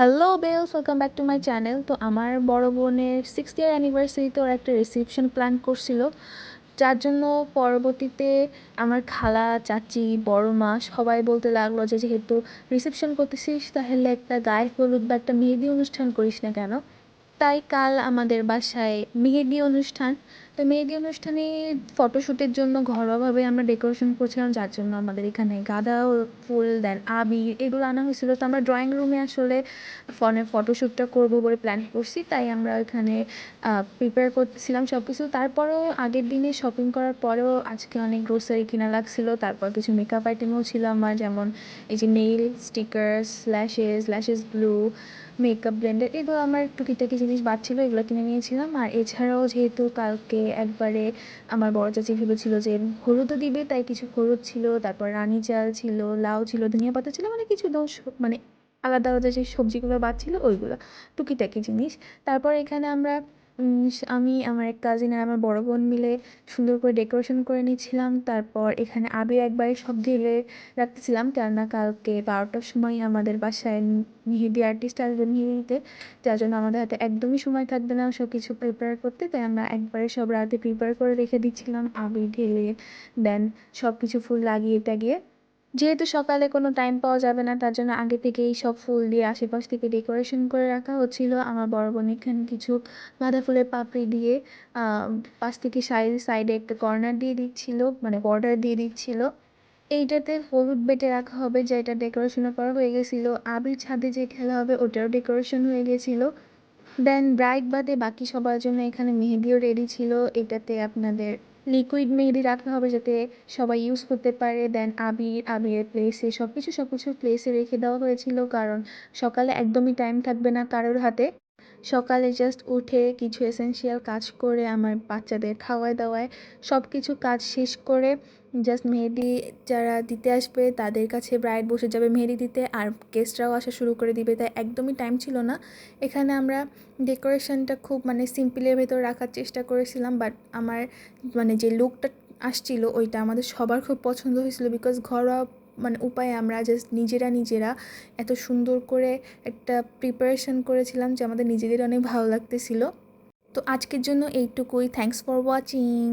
Hello bells, welcome back to my channel. তো আমার বড় বোনের 6th ইয়ার অ্যানিভার্সারিতে ওরা একটা রিসেপশন প্ল্যান করছিল, যার জন্য পরবর্তীতে আমার খালা, চাচি, বড় মা সবাই বলতে লাগলো যে যেহেতু রিসেপশন করতেছিস তাহলে একটা গায়ে হলুদ বা একটা মেহেদি অনুষ্ঠান করিস না কেন। তাই কাল আমাদের বাসায় মেহেদি অনুষ্ঠান। তো মেহেদি অনুষ্ঠানে ফটোশ্যুটের জন্য ঘরোয়াভাবে আমরা ডেকোরেশন করছিলাম, যার জন্য আমাদের এখানে গাঁদা ফুল, দেন আবির এগুলো আনা হয়েছিল। তো আমরা ড্রয়িং রুমে আসলে ফটোশ্যুটটা করবো বলে প্ল্যান করছি, তাই আমরা এখানে প্রিপেয়ার করতেছিলাম সব কিছু। তারপরেও আগের দিনে শপিং করার পরেও আজকে অনেক গ্রোসারি কিনা লাগছিল, তারপর কিছু মেকআপ আইটেমও ছিল আমার, যেমন এই যে nail stickers, lashes glue, makeup blender, এগুলো আমার টুকিটাকি জিনিস বাড়ছিল, এগুলো কিনে নিয়েছিলাম। আর এছাড়াও যেহেতু কালকে একবারে আমার বড় চাচি ভেবেছিল যে হলুদও দিবে, তাই কিছু হলুদ ছিল, তারপর রানী চাল ছিল, লাউ ছিল, ধনিয়া পাতা ছিল, মানে কিছু দোষ মানে আলাদা আলাদা যে সবজিগুলো বাড়ছিল ওইগুলো, টুকিটাকি জিনিস। তারপর এখানে আমরা আমি, আমার এক কাজিন আর আমার বড় বোন মিলে সুন্দর করে ডেকোরেশন করে নিচ্ছিলাম। তারপর এখানে আবির একবারে সব ঢেলে রাখতেছিলাম, কেননা কালকে 12টার সময় আমাদের বাসায় মেহেদি আর্টিস্ট আসবে মেহেদি দিতে, যার জন্য আমাদের হাতে একদমই সময় থাকবে না সব কিছু প্রিপেয়ার করতে। তাই আমরা একবারে সব রাতে প্রিপেয়ার করে রেখে দিচ্ছিলাম, আবির ঢেলে দেন সব কিছু ফুল লাগিয়ে টাগিয়ে। যেহেতু সকালে কোনো টাইম পাওয়া যাবে না, তার জন্য আগে থেকেই সব ফুল দিয়ে আশেপাশ থেকে ডেকোরেশন করে রাখা হচ্ছিল। আমার বড় বোন এখানে কিছু গাঁদা ফুলের পাপড়ি দিয়ে পাশ থেকে সাইডে একটা কর্নার দিয়ে দিচ্ছিল, মানে বর্ডার দিয়ে দিচ্ছিল। এইটাতে হলুদ বেটে রাখা হবে, যেটা ডেকোরেশনও করা হয়ে গেছিলো। আবির ছাদে যে খেলা হবে ওটাও ডেকোরেশন হয়ে গেছিলো। দেন ব্রাইড বাদে বাকি সবার জন্য এখানে মেহেদিও রেডি ছিল। এটাতে আপনাদের লিকুইড মেহেদি রাখা হবে যাতে সবাই ইউজ করতে পারে। দেন আবিরের প্লেসে সব কিছু প্লেসে রেখে দেওয়া হয়েছিল, কারণ সকালে একদমই টাইম থাকবে না কারোর হাতে। সকালে জাস্ট উঠে কিছু এসেনশিয়াল কাজ করে আমার বাচ্চাদের খাওয়ায় দাওয়ায় সব কিছু কাজ শেষ করে জাস্ট মেহেদি যারা দিতে আসবে তাদের কাছে ব্রাইড বসে যাবে মেহেদি দিতে, আর গেস্টরাও আসা শুরু করে দিবে, তাই একদমই টাইম ছিল না। এখানে আমরা ডেকোরেশনটা খুব মানে সিম্পলের ভেতর রাখার চেষ্টা করেছিলাম, বাট আমার মানে যে লুকটা আসছিল ওইটা আমাদের সবার খুব পছন্দ হয়েছিল, বিকজ ঘরোয়া মানে উপায়ে আমরা জাস্ট নিজেরা এত সুন্দর করে একটা প্রিপারেশন করেছিলাম যে আমাদের নিজেদের অনেক ভালো লাগতেছিল। তো আজকের জন্য এইটুকুই। Thanks for watching.